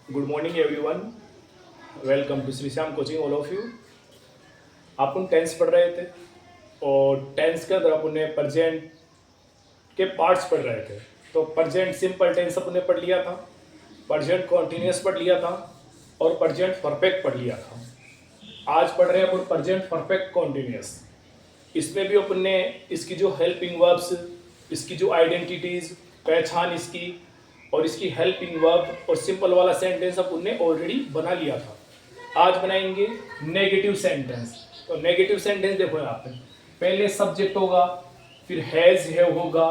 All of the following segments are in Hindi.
Good morning everyone, welcome to Shri Shyam coaching all of you. अपन टेंस पढ़ रहे थे और टेंस के अंदर अपन ने प्रेजेंट के पार्ट्स पढ़ रहे थे। तो प्रेजेंट सिंपल टेंस अपन ने पढ़ लिया था, प्रेजेंट कॉन्टिन्यूस पढ़ लिया था और प्रेजेंट परफेक्ट पढ़ लिया था। आज पढ़ रहे हैं अपन प्रेजेंट परफेक्ट कॉन्टिन्यूस। इसमें भी अपन ने इसकी जो हेल्पिंग वर्ब्स, इसकी जो आइडेंटिटीज, पहचान इसकी और इसकी हेल्पिंग वर्ब और सिंपल वाला सेंटेंस अपन ने ऑलरेडी बना लिया था। आज बनाएंगे नेगेटिव सेंटेंस। तो नेगेटिव सेंटेंस देखो यहाँ पे पहले सब्जेक्ट होगा, फिर हैज है होगा,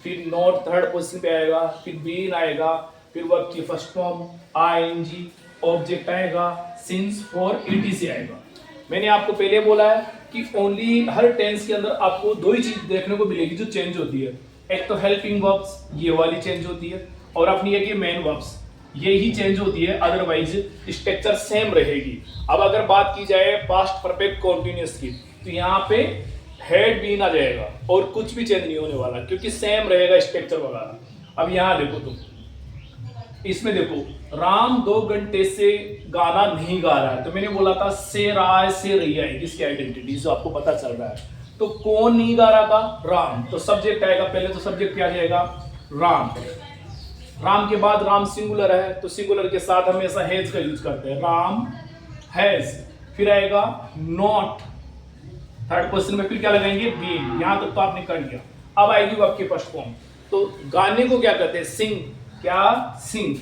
फिर नॉट थर्ड पोजीशन पे आएगा, फिर बीन आएगा, फिर वर्ब की फर्स्ट फॉर्म आईएनजी, ऑब्जेक्ट आएगा, सिंस, फॉर, ईटीसी आएगा। मैंने आपको पहले बोला है कि ओनली हर टेंस के अंदर आपको दो ही चीज देखने को मिलेगी जो चेंज होती है। एक तो हेल्पिंग वर्ब्स, ये वाली चेंज होती है, और अपनी एक ये मेन वर्ब्स, ये ही चेंज होती है, अदरवाइज स्ट्रक्चर सेम रहेगी। अब अगर बात की जाए पास्ट परफेक्ट कंटीन्यूअस की, तो यहाँ पे हेड बीन आ जाएगा और कुछ भी चेंज नहीं होने वाला क्योंकि सेम रहेगा स्ट्रक्चर वगैरह। अब यहाँ देखो तुम, इसमें देखो राम 2 घंटे से गाना नहीं गा रहा है, तो मैंने बोला था से रहा है, से रही है, इसकी आइडेंटिटी जो आपको पता चल रहा है। तो कौन नहीं गा रहा था? राम। तो सब्जेक्ट आएगा, पहले तो सब्जेक्ट क्या जाएगा? राम। राम के बाद राम सिंगुलर है, तो सिंगुलर के साथ हमेशा हैज का यूज करते हैं, राम हैज। फिर आएगा नॉट, थर्ड पर्सन में फिर क्या लगाएंगे? बीन। यहां तक तो आपने कर लिया। अब आएगी वर्ब की फर्स्ट फॉर्म। तो गाने को क्या कहते हैं? सिंग। क्या? सिंग,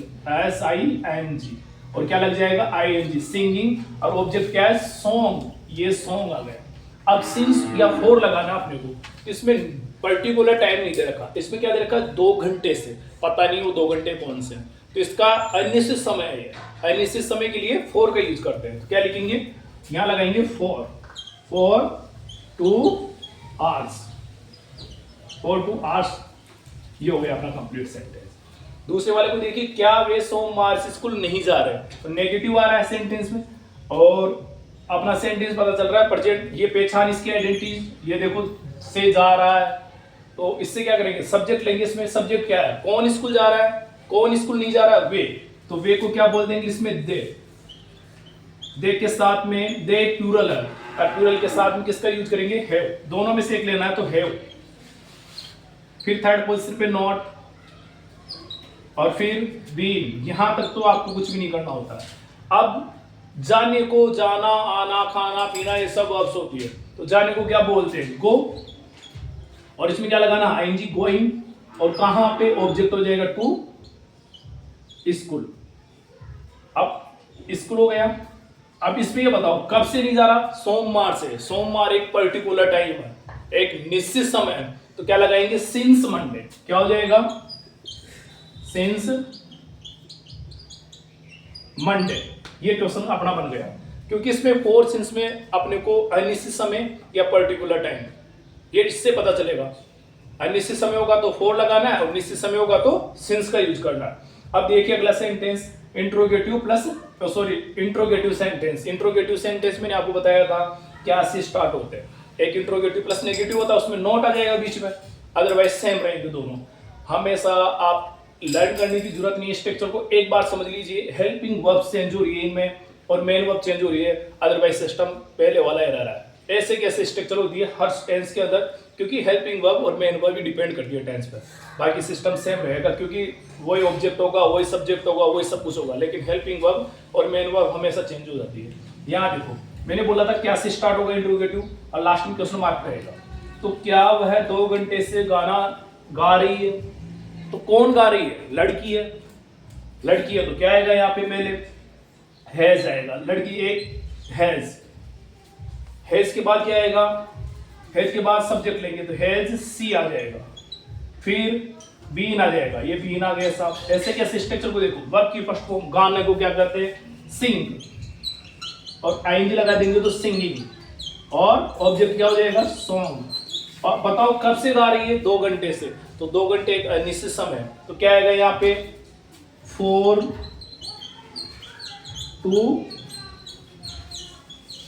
SING। और क्या लग जाएगा? ING, singing. और ऑब्जेक्ट क्या है? सॉन्ग, ये सॉन्ग आ गया। अब सिंस या फॉर लगाना अपने को, इसमें पर्टिकुलर टाइम नहीं दे रखा, इसमें क्या दे रखा? 2 घंटे से, पता नहीं वो 2 घंटे कौन से, तो इसका अनिश्चित समय है। अनिश्चित समय के लिए फॉर का यूज करते हैं। तो क्या लिखेंगे? यहां लगाएंगे फॉर 2 आवर्स, फॉर 2 आवर्स। ये हो गया अपना कंप्लीट सेंटेंस। दूसरे वाले को देखिए, क्या वे सोमवार से स्कूल नहीं जा रहे? तो नेगेटिव आ रहा है सेंटेंस में, और अपना सेंटेंस पता चल रहा है प्रेजेंट। ये पहचान इसकी आइडेंटिटी, ये देखो से जा रहा है, तो इससे क्या करेंगे? सब्जेक्ट लेंगे। इसमें सब्जेक्ट क्या है? कौन स्कूल जा रहा है, कौन स्कूल नहीं जा रहा है? वे। तो वे को क्या बोल देंगे इसमें? दे। दे के साथ में दे प्लूरल है, और प्लूरल के साथ में किसका यूज करेंगे? हैव। दोनों में से एक लेना है तो हैव। फिर थर्ड पोजीशन पे नॉट, और फिर बीन। यहां तक तो आपको कुछ भी नहीं करना होता है। अब जाने को, जाना, आना, खाना, पीना, ये सब वर्ब्स होती है। तो जाने को क्या बोलते हैं? गो। और इसमें क्या लगाना? ING, going. और कहां पे? ऑब्जेक्ट हो जाएगा टू स्कूल। अब स्कूल हो गया। अब इसमें ये बताओ कब से नहीं जा रहा? सोमवार से। सोमवार एक पर्टिकुलर टाइम है, एक निश्चित समय है, तो क्या लगाएंगे? Since Monday. क्या हो जाएगा? Since Monday. ये क्वेश्चन अपना बन गया, क्योंकि इसमें फोर सिंस में अपने को अनिश्चित समय या पर्टिकुलर टाइम, ये इससे पता चलेगा। अनिश्चित समय होगा तो फोर लगाना है, और निश्चित समय होगा तो सिंस का यूज करना है। अब देखिए अगला sentence, interrogative plus interrogative sentence. Interrogative sentence मैंने आपको बताया था क्या से स्टार्ट होते हैं। एक इंट्रोगेटिव प्लस नेगेटिव होता है, उसमें नॉट आ जाएगा बीच में, अदरवाइज सेम रहेंगे दोनों। हमेशा आप लर्न करने की जरूरत नहीं है, स्ट्रक्चर को एक बार समझ लीजिए। हेल्पिंग वर्ब चेंज हो रही है इनमें, और मेन वर्ब चेंज हो रही है, अदरवाइज सिस्टम पहले वाला एरर है। ऐसे कैसे स्ट्रक्चर होती है हर टेंस के अंदर, क्योंकि हेल्पिंग वर्ब और मेन वर्ब भी डिपेंड करती है टेंस पर। बाकी सिस्टम सेम रहेगा, क्योंकि वही ऑब्जेक्ट होगा, वही सब्जेक्ट होगा, वही सब कुछ होगा, लेकिन हेल्पिंग वर्ब और मेन वर्ब हमेशा चेंज हो जाती है। यहाँ देखो मैंने बोला था क्या से स्टार्ट होगा इंट्रोगेटिव, और लास्ट में क्वेश्चन मार्क रहेगा। तो क्या वह 2 घंटे से गाना गा रही है? तो कौन गा रही है? लड़की है। लड़की है तो क्या आएगा यहाँ पे? पहले हैज आएगा, लड़की एक हैज। हैज के बाद क्या आएगा? हैज के बाद सब्जेक्ट लेंगे तो हैज सी आ जाएगा, फिर बीन आ जाएगा, ये बीन आ गया साहब। ऐसे कैसे स्ट्रक्चर को देखो, वर्ब की फर्स्ट फॉर्म, गाने को क्या कहते हैं? सिंग, और ING लगा देंगे तो सिंगिंग, और ऑब्जेक्ट क्या हो जाएगा? सॉन्ग। और बताओ कब से गा रही है? 2 घंटे से, तो 2 घंटे एक अनिश्चित समय, तो क्या आएगा यहाँ पे? 4 2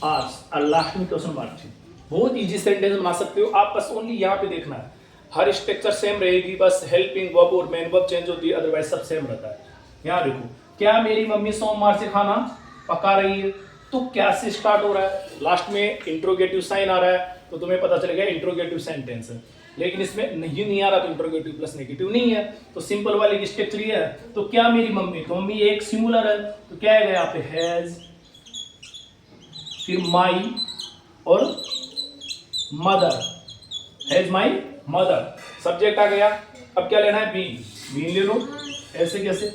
आवर्स। लास्ट में क्वेश्चन मार्क। बहुत इजी सेंटेंस बना सकते हो आप, बस ओनली यहाँ पे देखना है। हर स्ट्रक्चर सेम रहेगी, बस हेल्पिंग वर्ब और मेन वर्ब चेंज होती है, अदरवाइज सब सेम रहता है। यहाँ देखो क्या मेरी मम्मी सोमवार से खाना पका रही है? तो क्या से स्टार्ट हो रहा है, लास्ट में इंट्रोगेटिव साइन आ रहा है, तो तुम्हें पता चल गया इंट्रोगेटिव सेंटेंस है। लेकिन इसमें नहीं आ रहा, तो इंट्रोगेटिव प्लस नेगेटिव नहीं है, तो सिंपल वाली स्ट्रक्चर ये है। तो क्या मेरी मम्मी, तो मम्मी एक सिंगुलर है, तो क्या है यहाँ पे हैज, फिर माई और mother, has my mother, subject आ गया। अब क्या लेना है, बीन, बीन ले लो, ऐसे कैसे,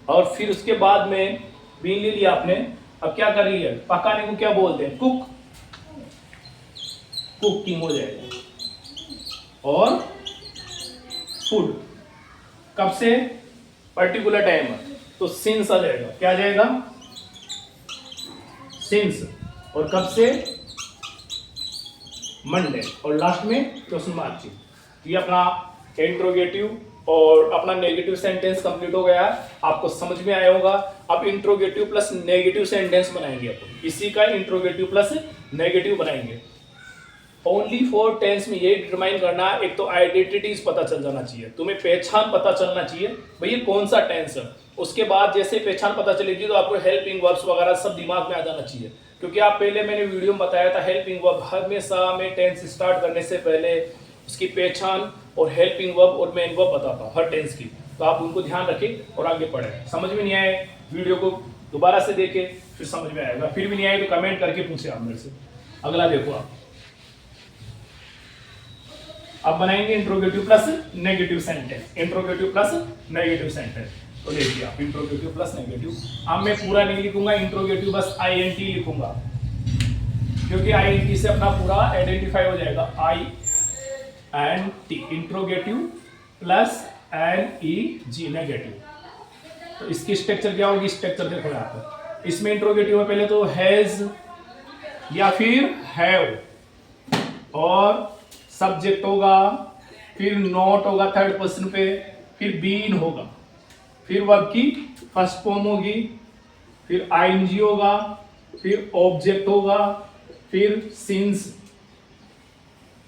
और फिर उसके बाद में बीन ले लिया आपने। अब क्या कर रही है, पकाने को क्या बोलते हैं, कुक, कुकिंग हो जाएगा। और फूड कब से, पर्टिकुलर टाइम, तो सिंस आ जाएगा, क्या आ जाएगा, सिंस, और कब से, मंडे, और लास्ट में क्वेश्चन मार्क। ये अपना इंट्रोगेटिव और अपना नेगेटिव सेंटेंस कंप्लीट हो गया है, आपको समझ में आया होगा। अब इंट्रोगेटिव प्लस नेगेटिव सेंटेंस बनाएंगे अपन, इसी का इंट्रोगेटिव प्लस नेगेटिव बनाएंगे। ओनली फॉर टेंस में ये डिटरमाइन करना, एक तो आइडेंटिटीज पता चल जाना चाहिए, तुम्हें पहचान पता चलना चाहिए भाई ये कौन सा टेंस है। उसके बाद जैसे पहचान पता चलेगी तो आपको हेल्पिंग वर्ब्स वगैरह सब दिमाग में आ जाना चाहिए, क्योंकि आप पहले मैंने वीडियो में बताया था हेल्पिंग वर्ब हमेशा में टेंस स्टार्ट करने से पहले उसकी पहचान और हेल्पिंग वर्ब और मेन वर्ब बताता हूँ हर टेंस की, तो आप उनको ध्यान रखें और आगे पढ़ें। समझ में नहीं आए वीडियो को दोबारा से देखें, फिर समझ में आएगा, फिर भी नहीं आए तो कमेंट करके पूछे आप मेरे से। अगला देखो आप, अब बनाएंगे interrogative plus negative sentence, interrogative plus negative sentence. तो देखिए आप इंट्रोगेटिव प्लस नेगेटिव, अब मैं पूरा नहीं लिखूंगा इंट्रोगेटिव, बस INT लिखूंगा, क्योंकि INT से अपना पूरा आइडेंटिफाई हो जाएगा। INT interrogative plus NEG negative. तो इसकी स्ट्रक्चर क्या होगी, स्ट्रक्चर देखो यहाँ पर, इसमें इंट्रोगेटिव में पहले तो हैज या फिर हैव, और सब्जेक्ट होगा, फिर नॉट होगा थर्ड पर्सन पे, फिर बीन होगा, फिर वर्ब की फर्स्ट फॉर्म होगी, फिर ING होगा, फिर ऑब्जेक्ट होगा, फिर सिंस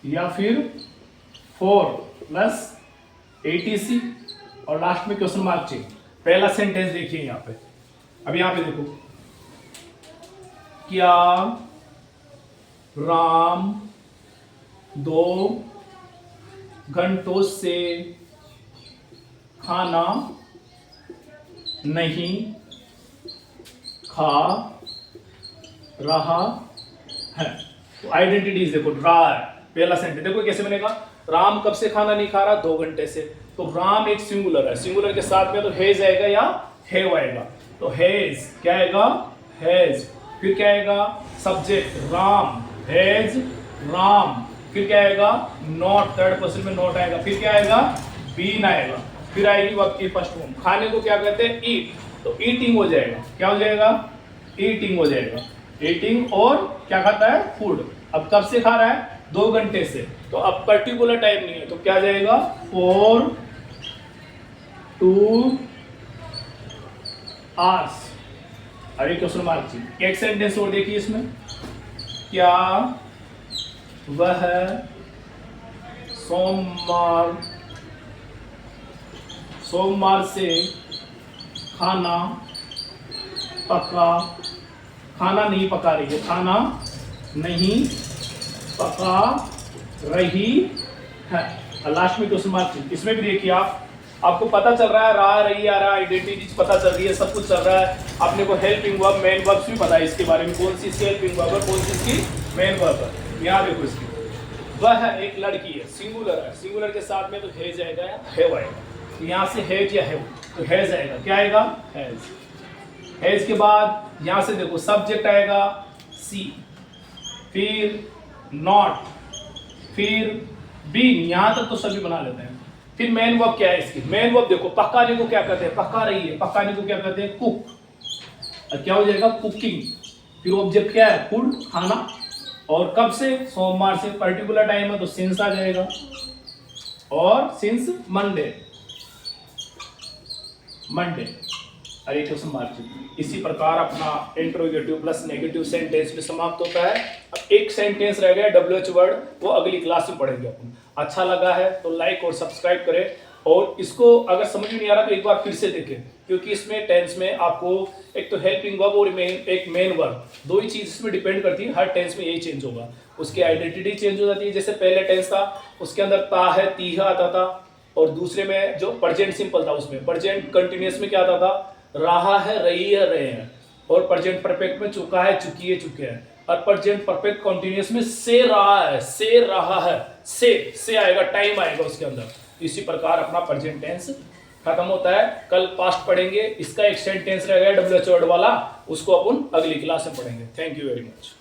या फिर फॉर प्लस ATC, और लास्ट में क्वेश्चन मार्क चाहिए। पहला सेंटेंस देखिए यहाँ पे, अब यहाँ पे देखो, क्या राम 2 घंटों से खाना नहीं खा रहा है। तो आइडेंटिटीज देखो, रहा है पहला सेंटेंस, देखो कैसे बनेगा, राम कब से खाना नहीं खा रहा, 2 घंटे से। तो राम एक सिंगुलर है, सिंगुलर के साथ में तो हैज आएगा या हैव आएगा, तो हैज क्या आएगा, हैज, फिर क्या आएगा, सब्जेक्ट राम, हैज राम, फिर क्या आएगा, नॉट, थर्ड पर्सन में नॉट आएगा, फिर क्या आएगा, बीन आएगा, फिर आएगी वर्ब की फर्स्ट फॉर्म। खाने को क्या कहते हैं, ईट, तो ईटिंग हो जाएगा, क्या हो जाएगा, ईटिंग हो जाएगा, ईटिंग, और क्या खाता है, फूड। अब कब से खा रहा है, 2 घंटे से, तो अब पर्टिकुलर टाइम नहीं है, तो क्या जाएगा, 4 2 आवर्स। अरे क्वेश्चन मार्क जी, एक सेंटेंस और देखिए इसमें, क्या वह सोमवार से खाना नहीं पका रही है, खाना नहीं पका रही है। लास्ट में क्वेश्चन मार्क, इसमें भी देखिए आपको पता चल रहा है, रहा रही आ रहा, आइडेंटिटीज पता चल रही है, सब कुछ चल रहा है। आपने को हेल्पिंग वर्ब मेन वर्ब्स भी पता है इसके बारे में, कौन सी इसकी हेल्पिंग वर्ब है, कौन सी इसकी मेन वर्ब है। यहाँ देखो इसकी, वह एक लड़की है, सिंगुलर है, सिंगुलर के साथ में तो हैज आएगा या हैव आएगा, तो यहाँ से हैज या हैव, तो हैज आएगा, क्या आएगा, हैज। हैज के बाद यहाँ से देखो सब्जेक्ट आएगा सी, फिर नॉट, फिर बीन, यहाँ तक तो सभी बना लेते हैं। फिर मेन वर्ब क्या है इसकी, मेन वर्ब देखो, पकाने को क्या कहते हैं, पका रही है, पकाने को क्या कहते हैं, कुक, और क्या हो जाएगा, कुकिंग। फिर ऑब्जेक्ट क्या है, फूड, खाना, और कब से, सोमवार से, पर्टिकुलर टाइम है तो सिंस आ जाएगा, और सिंस मंडे, अरे क्वेश्चन मार्क। इसी प्रकार अपना इंट्रोगेटिव प्लस नेगेटिव सेंटेंस भी समाप्त होता है। अब एक सेंटेंस रह गया WH वर्ड, वो अगली क्लास में पढ़ेंगे अपन। अच्छा लगा है तो लाइक और सब्सक्राइब करें। और इसको अगर समझ में नहीं आ रहा तो एक बार फिर से देखें, क्योंकि इसमें टेंस में आपको एक तो हेल्पिंग वर्ब और एक मेन वर्ब, दो ही चीज इसमें डिपेंड करती है। हर टेंस में यही चेंज होगा, उसकी आइडेंटिटी चेंज हो जाती है। जैसे पहले टेंस था उसके अंदर ता है ती है आता था, और दूसरे में जो प्रेजेंट सिंपल था उसमें प्रेजेंट कंटिन्यूअस में क्या आता था, रहा है रही है रहे हैं। और प्रेजेंट परफेक्ट में चुका है चुकी है चुके हैं। और प्रेजेंट परफेक्ट कंटिन्यूअस में से रहा है से रहा है, से आएगा, टाइम आएगा उसके अंदर। इसी प्रकार अपना प्रेजेंट टेंस खत्म होता है। कल पास्ट पढ़ेंगे, इसका एक्सटेंड टेंस रहेगा डब्ल्यूएच वर्ड वाला, उसको अपन अगली क्लास में पढ़ेंगे। Thank you very much.